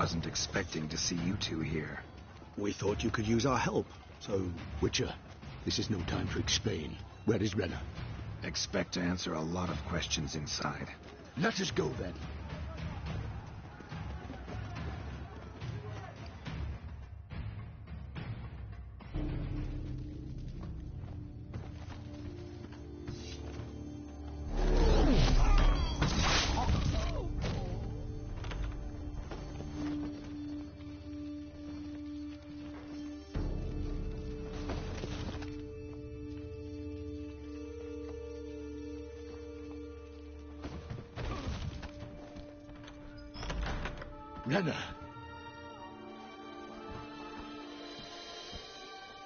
Wasn't expecting to see you two here. We thought you could use our help, so... Witcher, this is no time to explain. Where is Renna? Expect to answer a lot of questions inside. Let us go, then. Renna!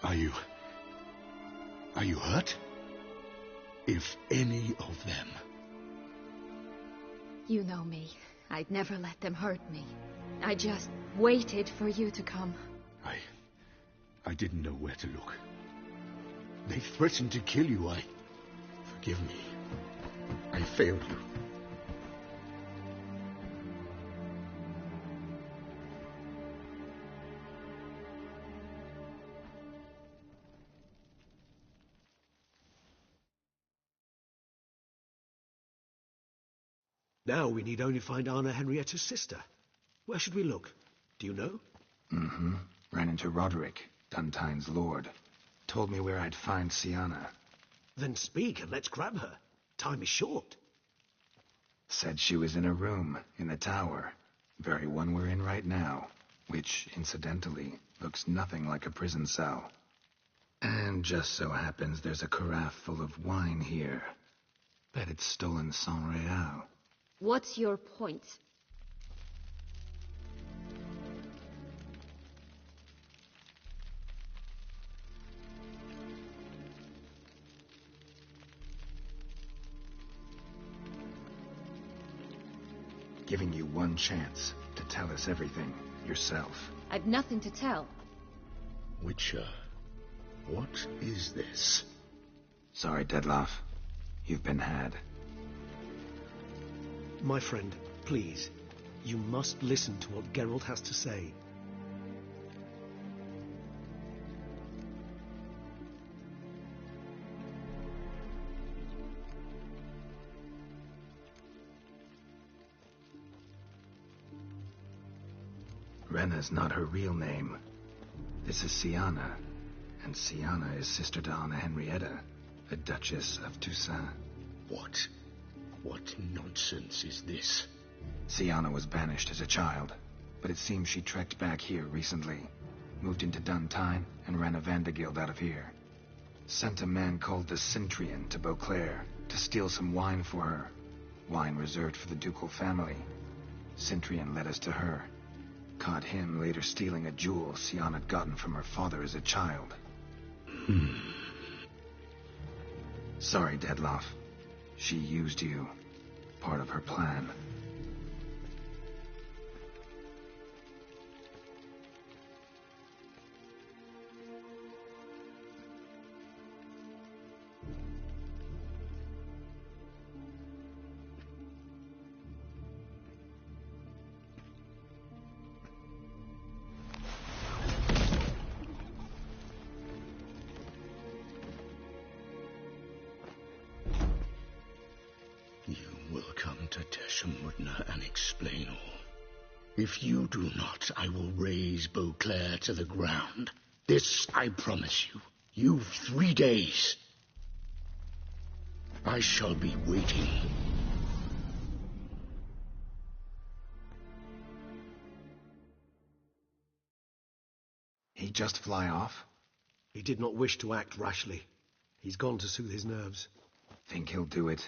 Are you hurt? If any of them... You know me. I'd never let them hurt me. I just waited for you to come. I didn't know where to look. They threatened to kill you. Forgive me. I failed you. Now we need only find Anna Henrietta's sister. Where should we look? Do you know? Ran into Roderick, Duntine's lord. Told me where I'd find Sienna. Then speak and let's grab her. Time is short. Said she was in a room in the tower. Very one we're in right now. Which, incidentally, looks nothing like a prison cell. And just so happens there's a carafe full of wine here. Bet it's stolen San Real. What's your point? Giving you one chance to tell us everything yourself. I've nothing to tell. Witcher, what is this? Sorry, Dettlaff. You've been had. My friend, please. You must listen to what Geralt has to say. Renna's not her real name. This is Sienna. And Sienna is sister to Anna Henrietta, the Duchess of Toussaint. What? What nonsense is this? Sienna was banished as a child, but it seems she trekked back here recently. Moved into Duntine and ran a Vandergild out of here. Sent a man called the Cintrian to Beauclair to steal some wine for her. Wine reserved for the ducal family. Cintrian led us to her. Caught him later stealing a jewel Sienna had gotten from her father as a child. Sorry, Dettlaff. She used you. Part of her plan. And explain all. If you do not, I will raise Beauclair to the ground. This I promise you. You've 3 days. I shall be waiting. He just fly off? He did not wish to act rashly. He's gone to soothe his nerves. Think he'll do it?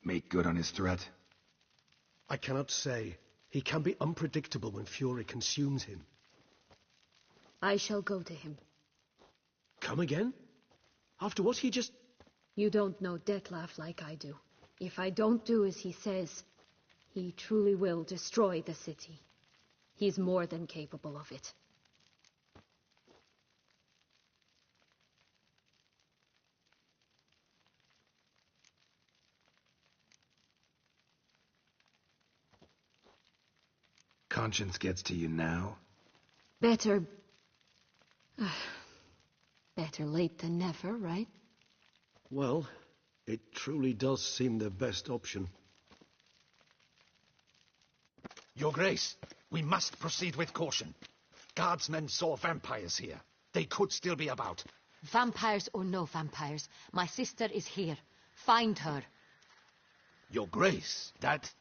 Make good on his threat? I cannot say. He can be unpredictable when fury consumes him. I shall go to him. Come again? After what he just... You don't know Dettlaff like I do. If I don't do as he says, he truly will destroy the city. He's more than capable of it. conscience gets to you now? Better... better late than never, right? Well, it truly does seem the best option. Your Grace, we must proceed with caution. Guardsmen saw vampires here. They could still be about. Vampires or no vampires, my sister is here. Find her. Your Grace, that...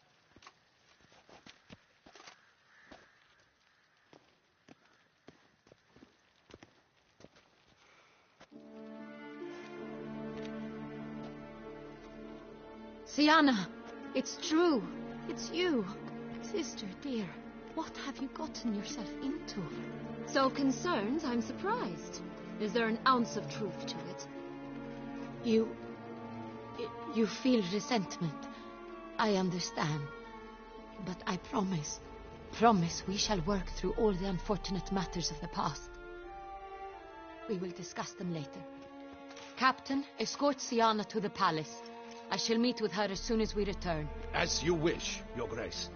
Sienna, it's true. It's you. Sister, dear, what have you gotten yourself into? So concerned, I'm surprised. Is there an ounce of truth to it? You feel resentment. I understand. But I promise we shall work through all the unfortunate matters of the past. We will discuss them later. Captain, escort Sienna to the palace. I shall meet with her as soon as we return. As you wish, Your Grace.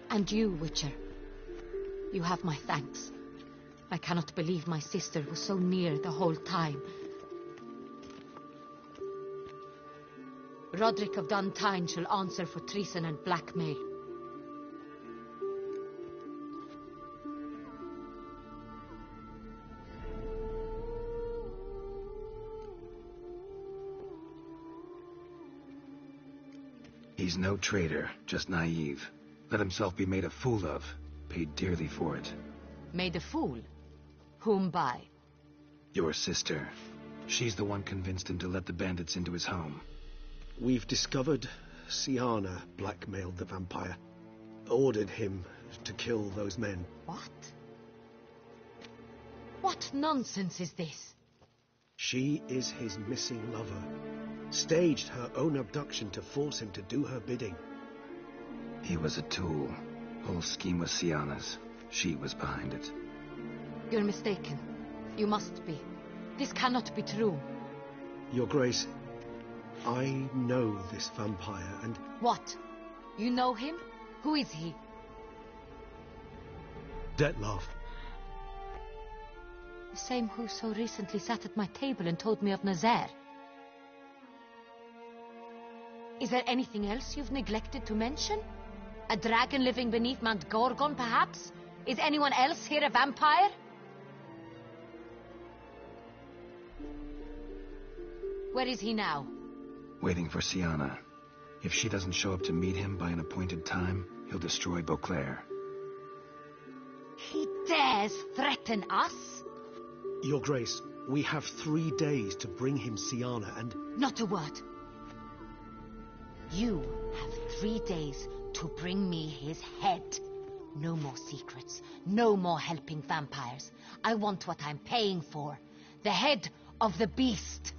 And you, Witcher. You have my thanks. I cannot believe my sister was so near the whole time. Roderick of Duntine shall answer for treason and blackmail. He's no traitor, just naive. Let himself be made a fool of. Paid dearly for it. Made a fool? Whom by? Your sister. She's the one convinced him to let the bandits into his home. We've discovered Sienna blackmailed the vampire. Ordered him to kill those men. What? What nonsense is this? She is his missing lover. Staged her own abduction to force him to do her bidding. He was a tool. Whole scheme was Sienna's. She was behind it. You're mistaken. You must be. This cannot be true. Your Grace, I know this vampire and... What? You know him? Who is he? Dettlaff. The same who so recently sat at my table and told me of Nazaire. Is there anything else you've neglected to mention? A dragon living beneath Mount Gorgon, perhaps? Is anyone else here a vampire? Where is he now? Waiting for Sienna. If she doesn't show up to meet him by an appointed time, he'll destroy Beauclair. He dares threaten us? Your Grace, we have 3 days to bring him Sienna and... Not a word. You have 3 days to bring me his head. No more secrets. No more helping vampires. I want what I'm paying for. The head of the beast.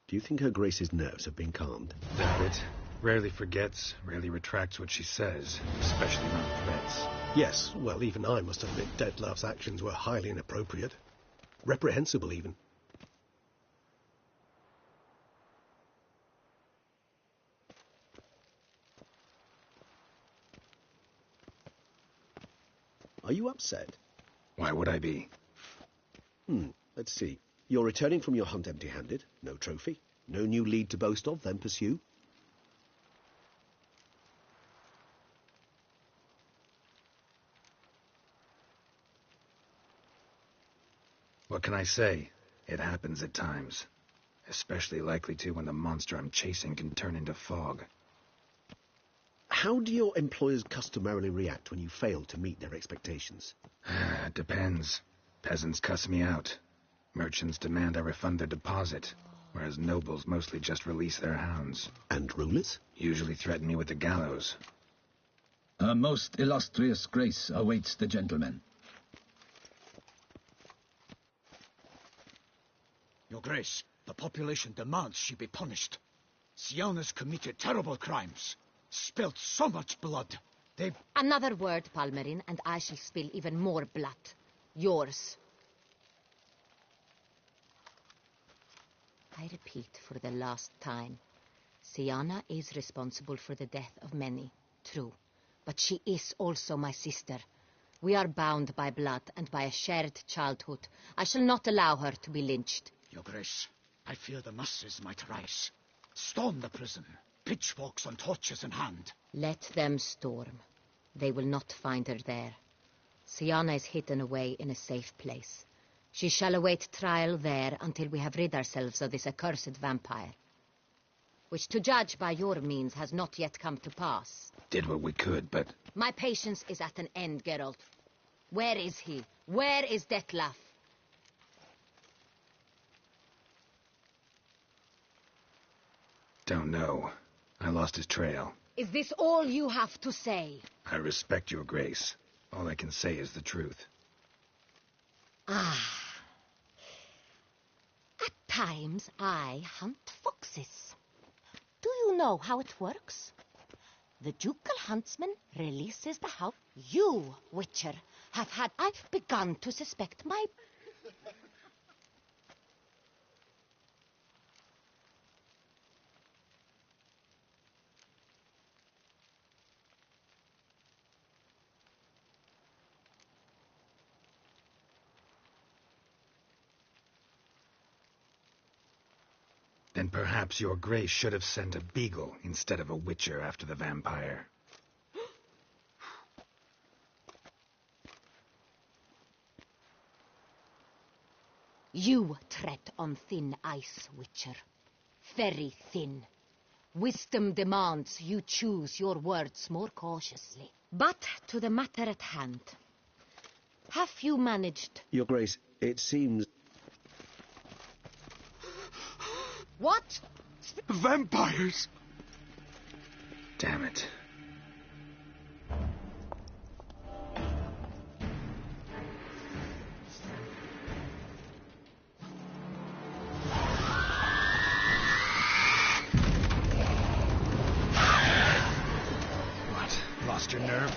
Do you think Her Grace's nerves have been calmed? Doubt it. Rarely forgets, rarely retracts what she says, especially around threats. Yes, well, even I must admit Dettlaff's actions were highly inappropriate. Reprehensible, even. Are you upset? Why would I be? Let's see. You're returning from your hunt empty-handed. No trophy. No new lead to boast of, then pursue. What can I say? It happens at times. Especially likely to when the monster I'm chasing can turn into fog. How do your employers customarily react when you fail to meet their expectations? Depends. Peasants cuss me out. Merchants demand I refund their deposit, whereas nobles mostly just release their hounds. And rulers? Usually threaten me with the gallows. A most illustrious grace awaits the gentleman. Your Grace, the population demands she be punished. Syanna's committed terrible crimes, spilt so much blood. Another word, Palmerin, and I shall spill even more blood. Yours. I repeat for the last time. Syanna is responsible for the death of many, true. But she is also my sister. We are bound by blood and by a shared childhood. I shall not allow her to be lynched. Your Grace, I fear the masses might rise. Storm the prison, pitchforks and torches in hand. Let them storm. They will not find her there. Syanna is hidden away in a safe place. She shall await trial there until we have rid ourselves of this accursed vampire. Which, to judge by your means, has not yet come to pass. Did what we could, but... My patience is at an end, Geralt. Where is he? Where is Detlef? Don't know. I lost his trail. Is this all you have to say? I respect your grace. All I can say is the truth. Ah. At times, I hunt foxes. Do you know how it works? The ducal huntsman releases the hound. You, Witcher, have had... I've begun to suspect my... Then perhaps your grace should have sent a beagle instead of a witcher after the vampire. You tread on thin ice, Witcher. Very thin. Wisdom demands you choose your words more cautiously. But to the matter at hand. Have you managed... Your Grace, it seems... What? Vampires! Damn it. What? Lost your nerve?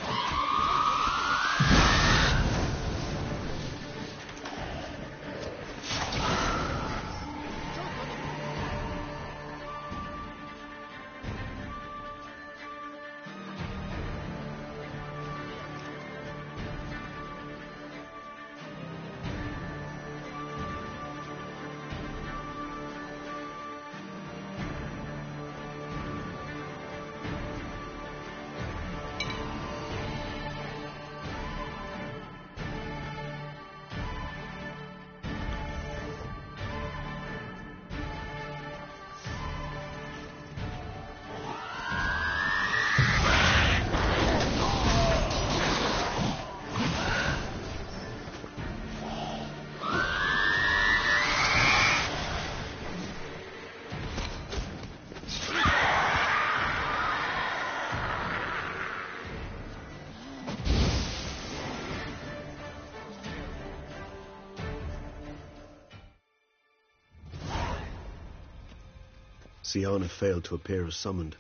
Syanna failed to appear as summoned.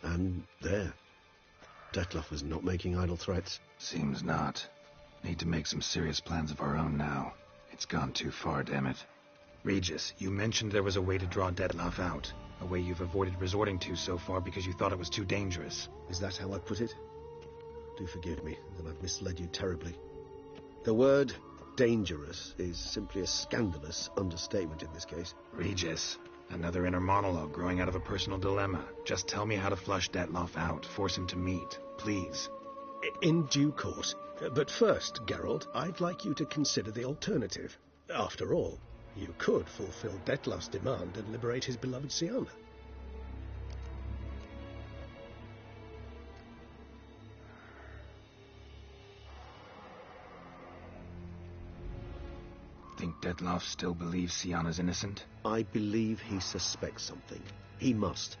And there. Detlef was not making idle threats. Seems not. Need to make some serious plans of our own now. It's gone too far, damn it. Regis, you mentioned there was a way to draw Detlef out. A way you've avoided resorting to so far because you thought it was too dangerous. Is that how I put it? Do forgive me, that I've misled you terribly. The word dangerous is simply a scandalous understatement in this case. Regis, another inner monologue growing out of a personal dilemma. Just tell me how to flush Detlef out. Force him to meet. Please. In due course. But first, Geralt, I'd like you to consider the alternative. After all, you could fulfill Detlef's demand and liberate his beloved Syanna. think Detloff still believes Sienna's innocent? I believe he suspects something. He must.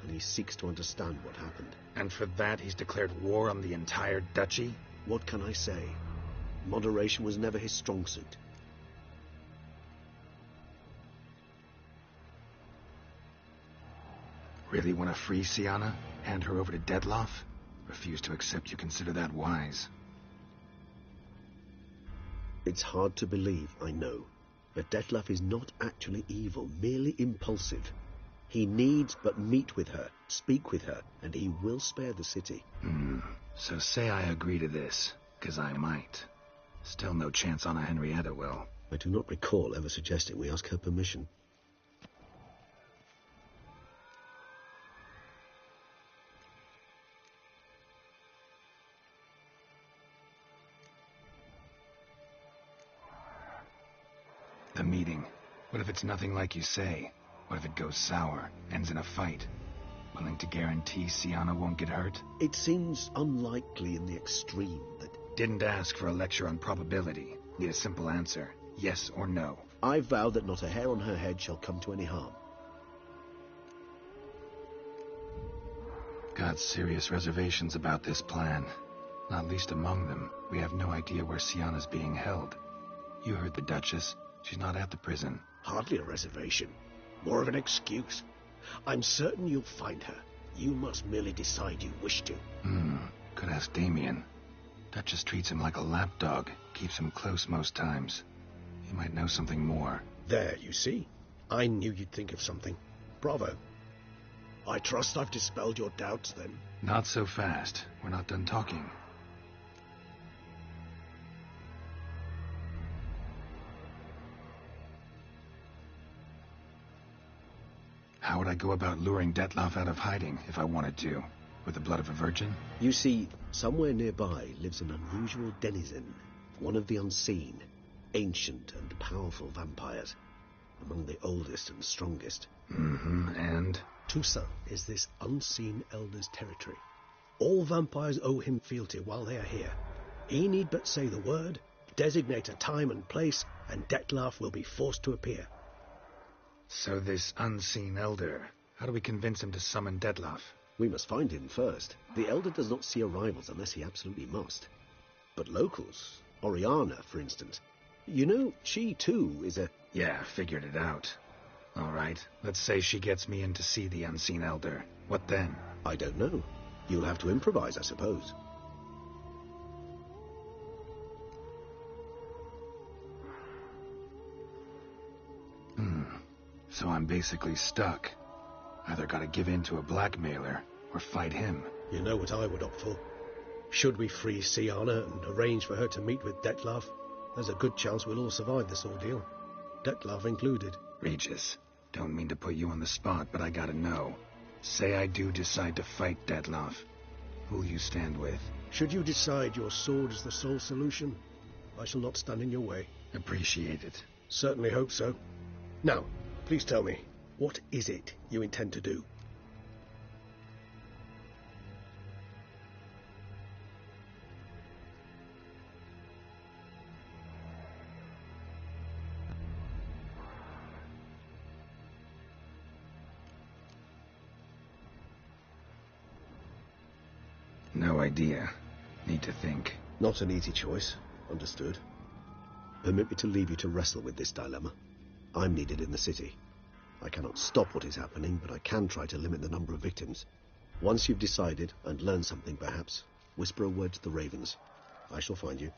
And he seeks to understand what happened. And for that he's declared war on the entire duchy? What can I say? Moderation was never his strong suit. Really want to free Sienna? Hand her over to Detloff? Refuse to accept you consider that wise. It's hard to believe, I know. But Detloff is not actually evil, merely impulsive. He needs but meet with her, speak with her, and he will spare the city. So say I agree to this, 'cause I might. Still no chance Anna Henrietta will. I do not recall ever suggesting we ask her permission. The meeting. What if it's nothing like you say? What if it goes sour, ends in a fight? Willing to guarantee Sienna won't get hurt? It seems unlikely in the extreme that... Didn't ask for a lecture on probability. Need a simple answer. Yes or no. I vow that not a hair on her head shall come to any harm. Got serious reservations about this plan. Not least among them, we have no idea where Sienna's being held. You heard the Duchess. She's not at the prison. Hardly a reservation. More of an excuse. I'm certain you'll find her. You must merely decide you wish to. Could ask Damien. Duchess treats him like a lapdog. Keeps him close most times. He might know something more. There, you see. I knew you'd think of something. Bravo. I trust I've dispelled your doubts, then. Not so fast. We're not done talking. How would I go about luring Detloff out of hiding if I wanted to? With the blood of a virgin? You see, somewhere nearby lives an unusual denizen, one of the unseen, ancient and powerful vampires, among the oldest and strongest. And? Toussaint is this unseen elder's territory. All vampires owe him fealty while they are here. He need but say the word, designate a time and place, and Detloff will be forced to appear. So this unseen elder, how do we convince him to summon Detloff? We must find him first. The elder does not see arrivals unless he absolutely must. But locals, Oriana, for instance, you know, she too is a... Yeah, figured it out. All right, let's say she gets me in to see the unseen elder. What then? I don't know. You'll have to improvise, I suppose. So I'm basically stuck. Either gotta give in to a blackmailer, or fight him. You know what I would opt for. Should we free Sienna and arrange for her to meet with Detloff, there's a good chance we'll all survive this ordeal. Detloff included. Regis, don't mean to put you on the spot, but I gotta know. Say I do decide to fight Detloff. Who'll you stand with? Should you decide your sword is the sole solution, I shall not stand in your way. Appreciate it. Certainly hope so. Now, please tell me, what is it you intend to do? No idea. Need to think. Not an easy choice. Understood. Permit me to leave you to wrestle with this dilemma. I'm needed in the city. I cannot stop what is happening, but I can try to limit the number of victims. Once you've decided, and learned something perhaps, whisper a word to the ravens. I shall find you.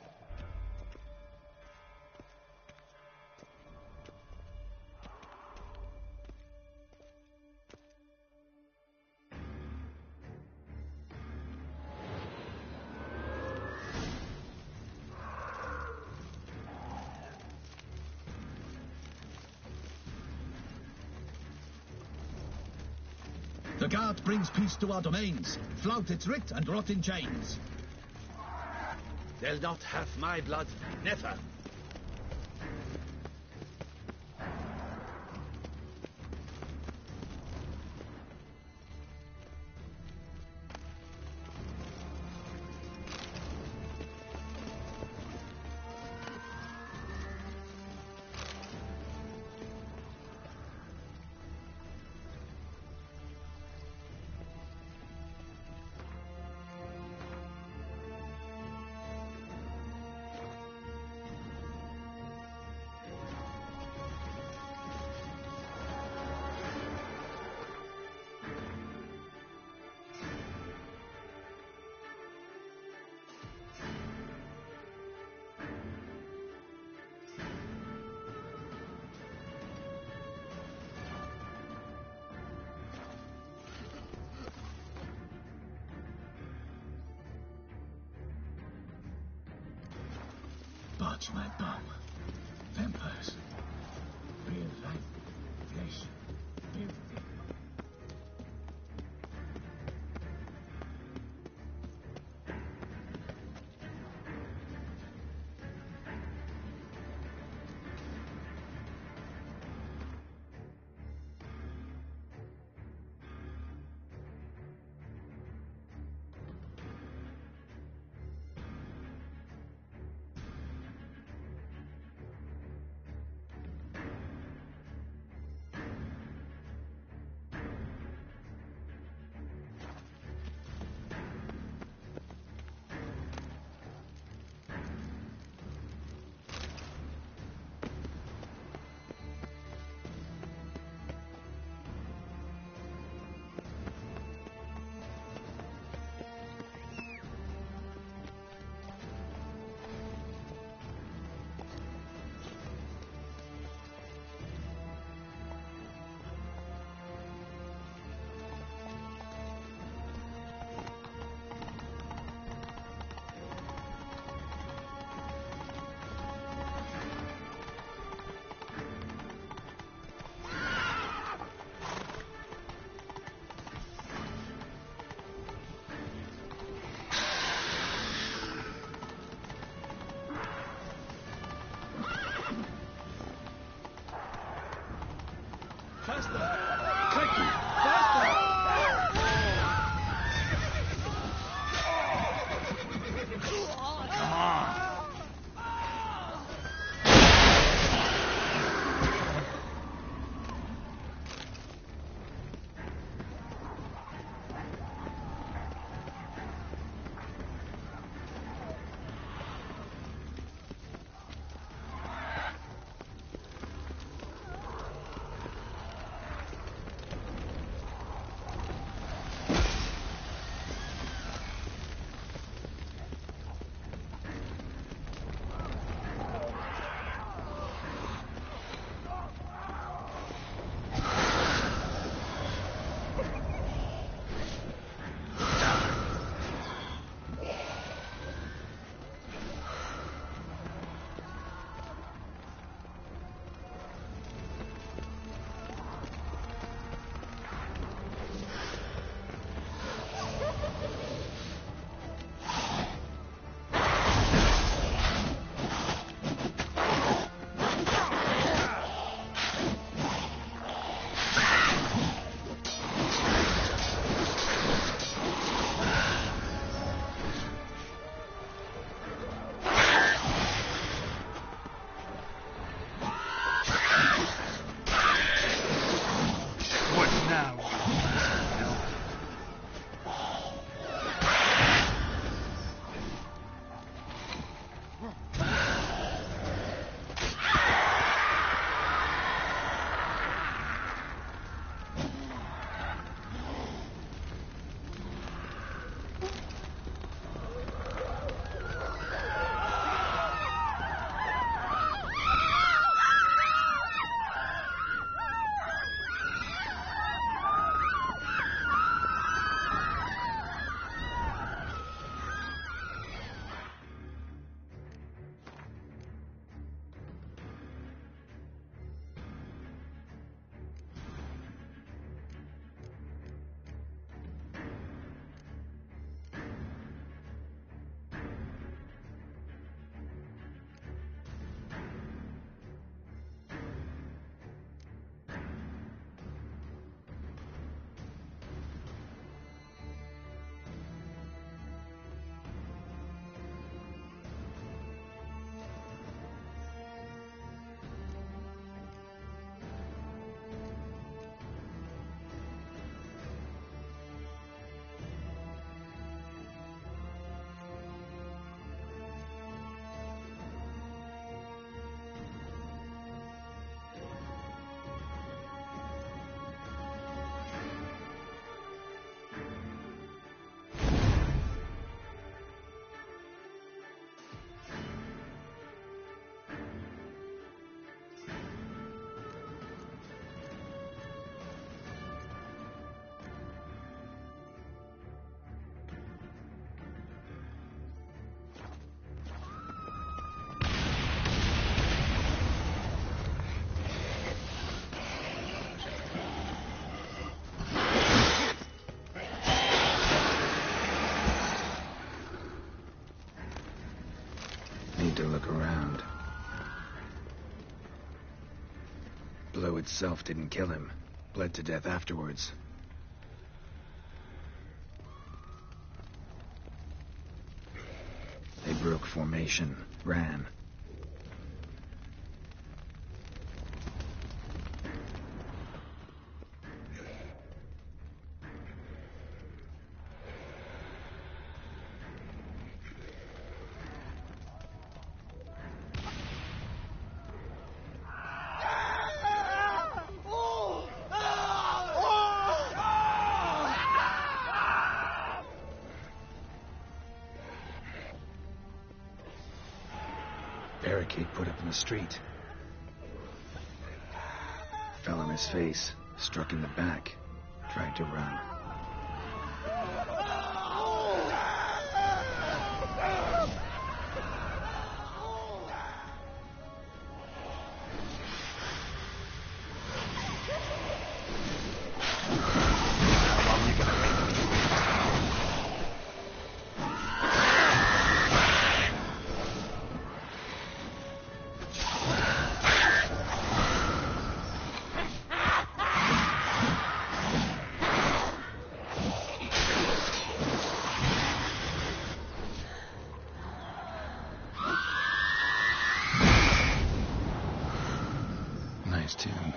The guard brings peace to our domains. Flout its writ and rot in chains. They'll not have my blood. Never. Watch my bum. Vampires. Real life. Flesh. Real thing. need to look around. Blow itself didn't kill him. Bled to death afterwards. They broke formation, ran. Barricade put up in the street. Fell on his face, struck in the back, tried to run. Nice tune.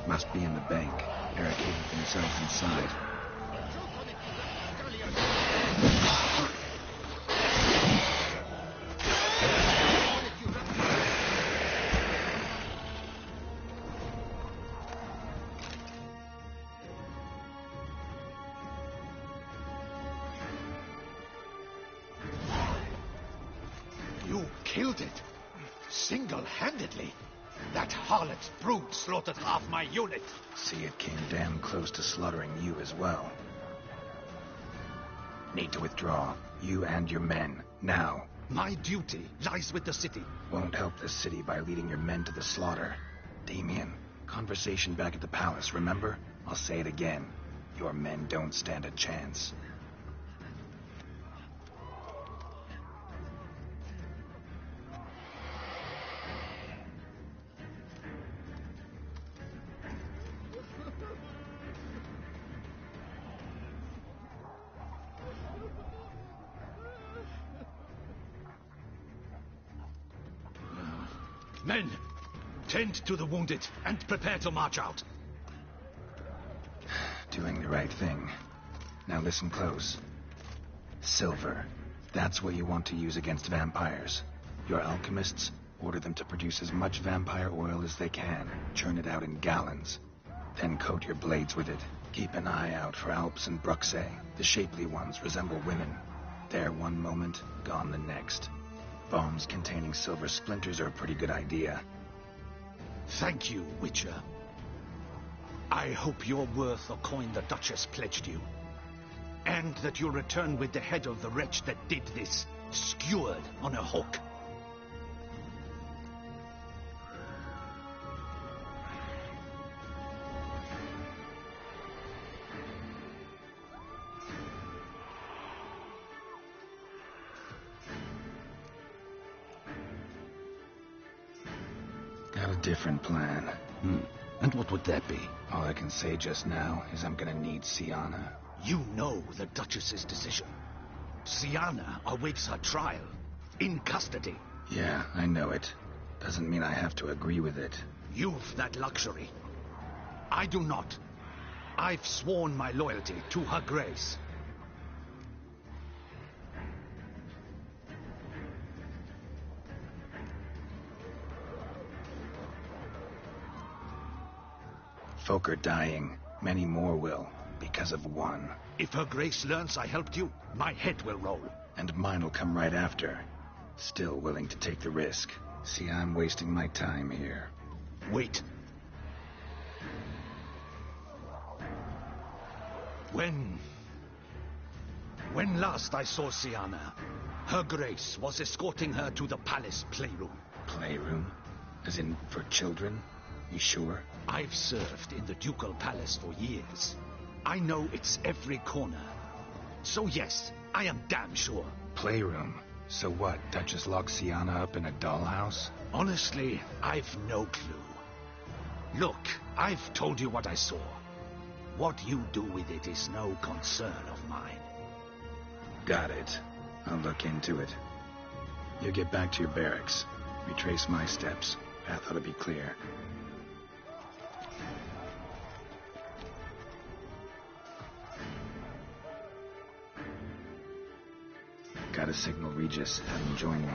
Must be in the bank, barricading themselves inside. You killed it, single-handedly. That harlot's brood slaughtered half my unit. See, it came damn close to slaughtering you as well. Need to withdraw. You and your men. Now. My duty lies with the city. Won't help the city by leading your men to the slaughter. Damien, conversation back at the palace, remember? I'll say it again. Your men don't stand a chance. Men, tend to the wounded and prepare to march out. Doing the right thing. Now listen close. Silver. That's what you want to use against vampires. Your alchemists, order them to produce as much vampire oil as they can. Churn it out in gallons. Then coat your blades with it. Keep an eye out for Alps and Bruxae. The shapely ones resemble women. There one moment, gone the next. Bombs containing silver splinters are a pretty good idea. Thank you, Witcher. I hope you're worth the coin the Duchess pledged you. And that you'll return with the head of the wretch that did this, skewered on a hook. Got a different plan. And what would that be? All I can say just now is I'm gonna need Sienna. You know the Duchess's decision. Sienna awaits her trial. In custody. Yeah, I know it. Doesn't mean I have to agree with it. You've that luxury. I do not. I've sworn my loyalty to her grace. Folk are dying. Many more will, because of one. If Her Grace learns I helped you, my head will roll. And mine will come right after. Still willing to take the risk. See, I'm wasting my time here. Wait. When last I saw Siana, Her Grace was escorting her to the palace playroom. Playroom? As in, for children? You sure? I've served in the ducal palace for years. I know it's every corner. So yes, I am damn sure. Playroom? So what, Duchess locked Siana up in a dollhouse? Honestly, I've no clue. Look, I've told you what I saw. What you do with it is no concern of mine. Got it. I'll look into it. You get back to your barracks. Retrace my steps. Path ought to be clear. Gotta signal Regis, have him join me.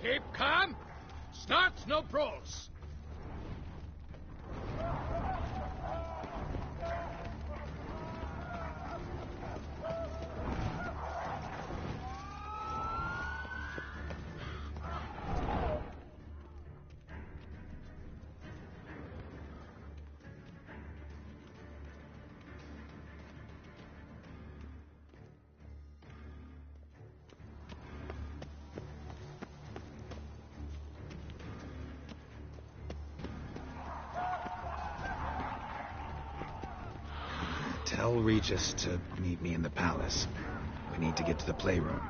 Keep calm. Start no brawls. Tell Regis to meet me in the palace. We need to get to the playroom.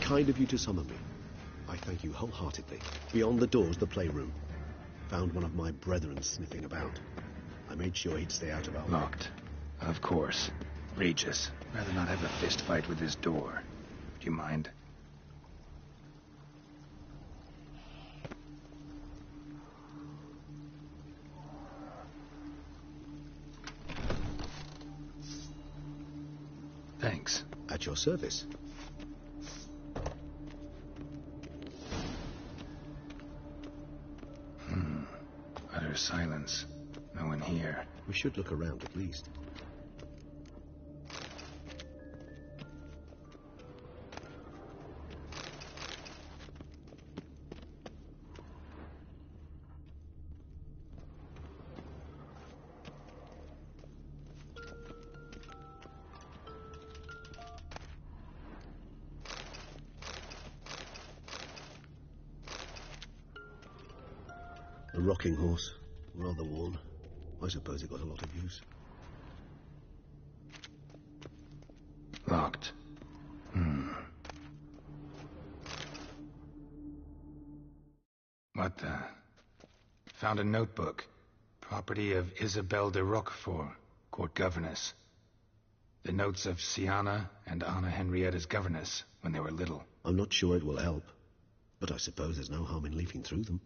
Kind of you to summon me. I thank you wholeheartedly. Beyond the door's the playroom. Found one of my brethren sniffing about. I made sure he'd stay out of our way. Locked. Of course. Regis. Rather not have a fist fight with his door. Do you mind? Thanks. At your service. Utter silence. No one here. We should look around at least. A rocking horse, rather worn. I suppose it got a lot of use. Locked. What the? Found a notebook. Property of Isabelle de Roquefort, court governess. The notes of Siana and Anna Henrietta's governess when they were little. I'm not sure it will help, but I suppose there's no harm in leafing through them.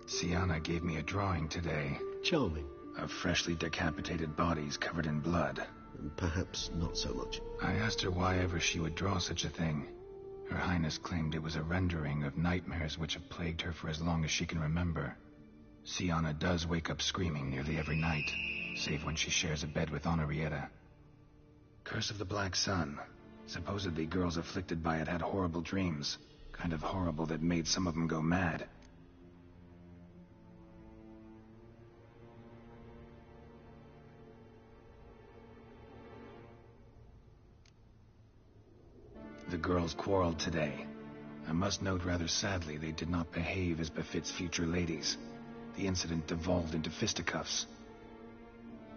Siana gave me a drawing today. Charming. Of freshly decapitated bodies covered in blood. And perhaps not so much. I asked her why ever she would draw such a thing. Her Highness claimed it was a rendering of nightmares which have plagued her for as long as she can remember. Siana does wake up screaming nearly every night, save when she shares a bed with Henrietta. Curse of the Black Sun. Supposedly girls afflicted by it had horrible dreams. Kind of horrible that made some of them go mad. The girls quarreled today. I must note rather sadly they did not behave as befits future ladies. The incident devolved into fisticuffs.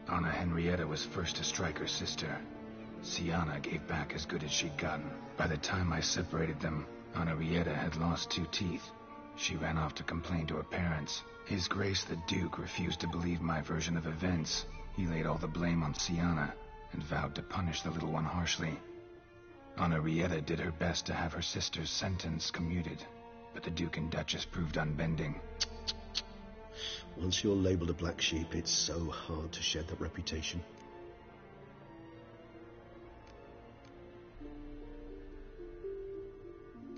Anna Henrietta was first to strike her sister. Siana gave back as good as she'd gotten. By the time I separated them, Henrietta had lost 2 teeth. She ran off to complain to her parents. His Grace the Duke refused to believe my version of events. He laid all the blame on Siana and vowed to punish the little one harshly. Henrietta did her best to have her sister's sentence commuted, but the Duke and Duchess proved unbending. Once you're labeled a black sheep, it's so hard to shed that reputation.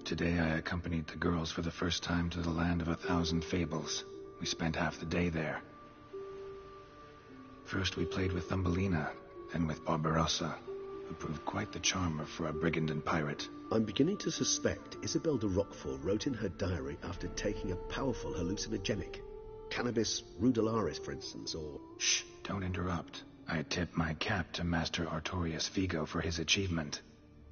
Today I accompanied the girls for the first time to the land of 1,000 fables. We spent half the day there. First we played with Thumbelina, then with Barbarossa, who proved quite the charmer for a brigand and pirate. I'm beginning to suspect Isabelle de Roquefort wrote in her diary after taking a powerful hallucinogenic. Cannabis rudelaris, for instance, or... Shh, don't interrupt. I tip my cap to Master Artorius Vigo for his achievement.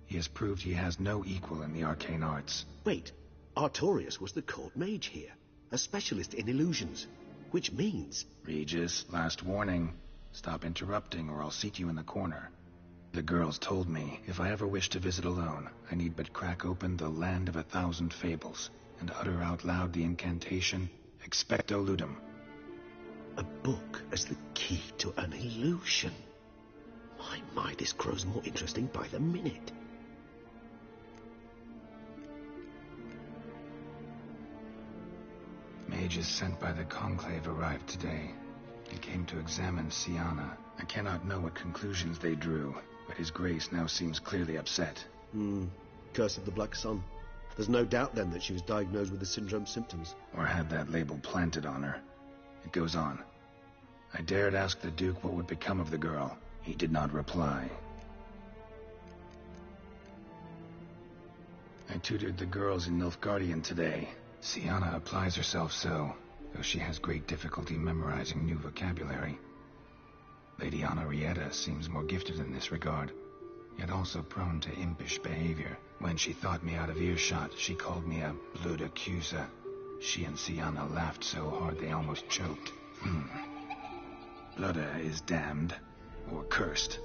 He has proved he has no equal in the arcane arts. Wait, Artorius was the court mage here, a specialist in illusions, which means... Regis, last warning. Stop interrupting or I'll seat you in the corner. The girls told me if I ever wish to visit alone, I need but crack open the land of 1,000 fables and utter out loud the incantation, Expecto Ludum. A book as the key to an illusion. My, this grows more interesting by the minute. mages sent by the Conclave arrived today. They came to examine Siana. I cannot know what conclusions they drew, but His Grace now seems clearly upset. Curse of the Black Sun. There's no doubt then that she was diagnosed with the syndrome symptoms. Or had that label planted on her. It goes on. I dared ask the Duke what would become of the girl. He did not reply. I tutored the girls in Nilfgaardian today. Siana applies herself so, though she has great difficulty memorizing new vocabulary. Lady Henrietta seems more gifted in this regard, yet also prone to impish behavior. When she thought me out of earshot, she called me a blood accuser. She and Siana laughed so hard they almost choked. Blooda is damned, or cursed.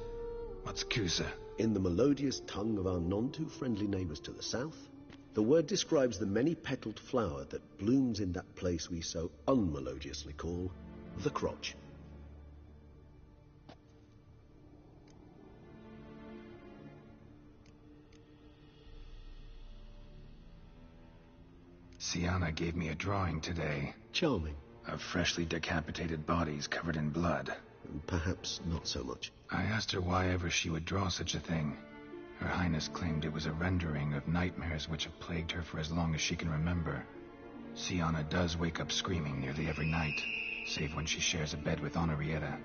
What's Cusa? In the melodious tongue of our none-too-friendly neighbours to the south, the word describes the many-petalled flower that blooms in that place we so unmelodiously call the crotch. Siana gave me a drawing today. Charming. Of freshly decapitated bodies covered in blood. Perhaps not so much. I asked her why ever she would draw such a thing. Her Highness claimed it was a rendering of nightmares which have plagued her for as long as she can remember. Siana does wake up screaming nearly every night, save when she shares a bed with Henrietta.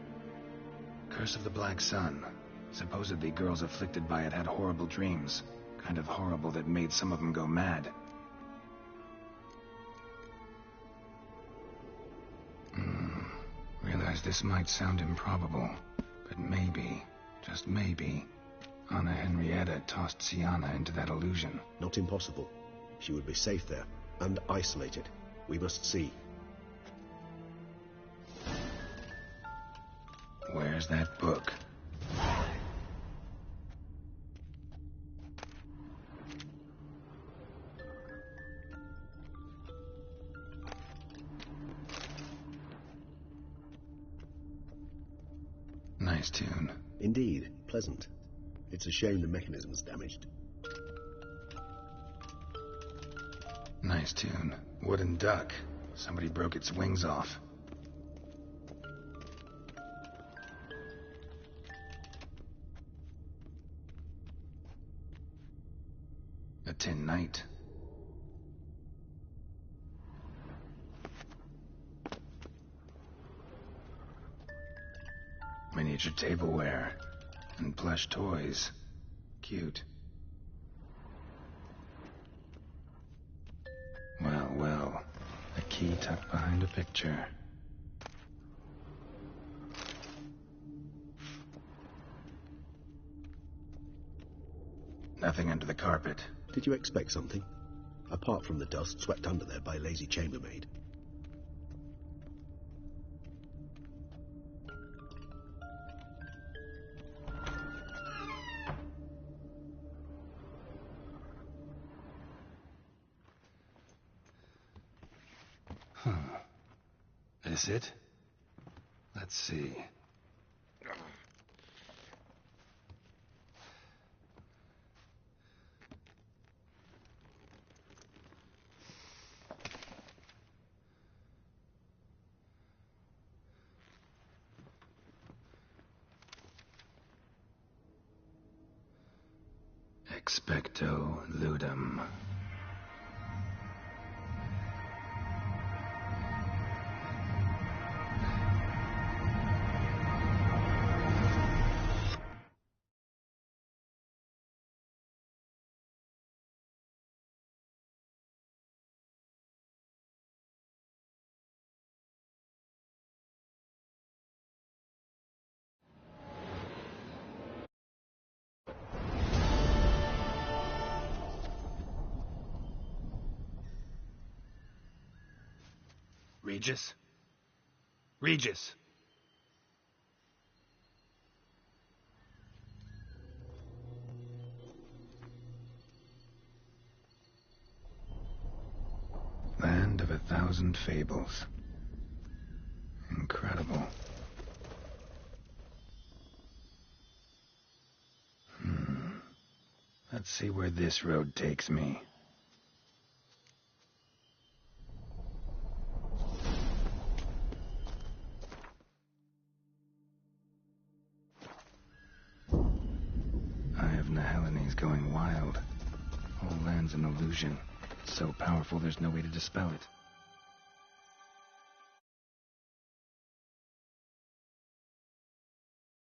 Curse of the Black Sun. Supposedly girls afflicted by it had horrible dreams. Kind of horrible that made some of them go mad. Realize this might sound improbable, but maybe, just maybe, Anna Henrietta tossed Siana into that illusion. Not impossible. She would be safe there, and isolated. We must see. Where's that book? Nice tune. Indeed, pleasant. It's a shame the mechanism's damaged. Nice tune. Wooden duck. Somebody broke its wings off. A tin knight. Miniature tableware. And plush toys. Cute. Well, well. A key tucked behind a picture. Nothing under the carpet. Did you expect something? Apart from the dust swept under there by a lazy chambermaid. This it? Let's see. Expecto ludum. Regis? Regis! Land of 1,000 fables. Incredible. Let's see where this road takes me. wild. Whole land's an illusion. So powerful there's no way to dispel it.